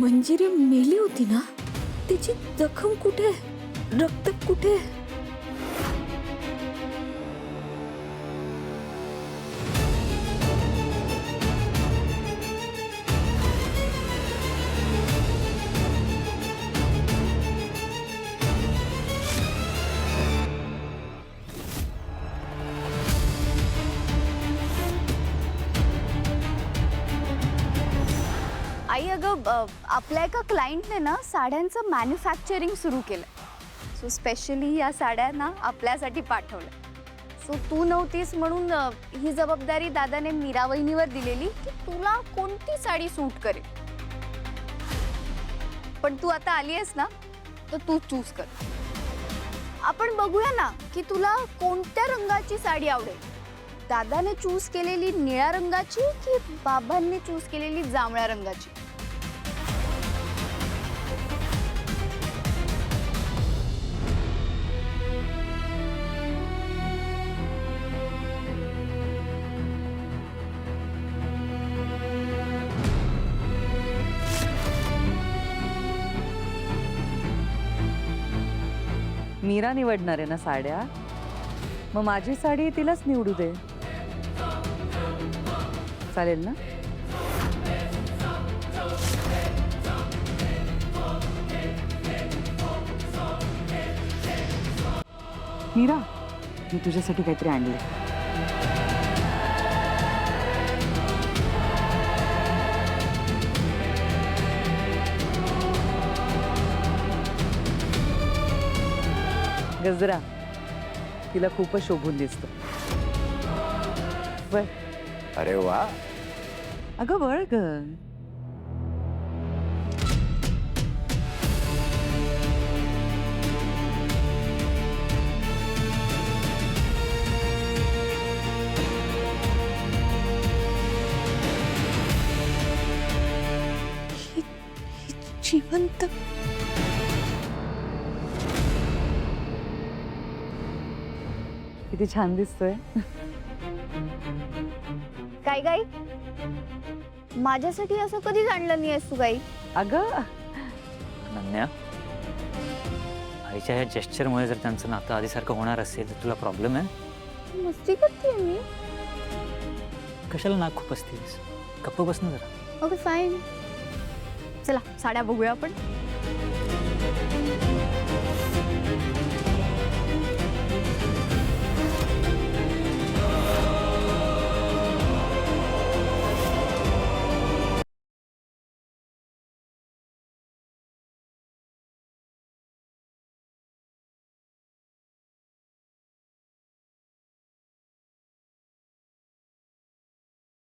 मंजिरी मेली होती ना, तिची जखम कुठे, रक्त कुठे? आई अगं आपल्या एका क्लायंटने ना साड्यांचं मॅन्युफॅक्चरिंग सुरू केलं. सो स्पेशली या साड्या ना आपल्यासाठी पाठवल्या. सो तू नव्हतीस म्हणून ही जबाबदारी दादाने मीरा वहिनीवर दिलेली की तुला कोणती साडी सूट करेल. पण तू आता आली आहेस ना, तर तू चूज कर. आपण बघूया ना की तुला कोणत्या रंगाची साडी आवडेल. दादाने चूज केलेली निळ्या रंगाची की बाबांनी चूज केलेली जांभळ्या रंगाची. मीरा निवडणार आहे ना साड्या, मग माझी साडी तिलाच निवडू दे. चालेल ना? मीरा, मी तुझ्यासाठी काहीतरी आणले. गजरा तिला खूपच शोभून दिसतो. बर. अरे वा. अगं बळ ग. जिवंत किती छान दिसतोय. काय गाई, माझ्यासाठी असं कधीच आणलं नाही आहेस तू गाई. अगं अनन्या, आईच्या ह्या जेस्चरमुळे जर त्यांचं नातं आधीसारखं होणार असेल तर तुला प्रॉब्लेम आहे? मस्ती करते मी. कशाला नाक खूप असतेस? गप्प बस ना जरा. Okay fine. चला साड्या बघूया आपण.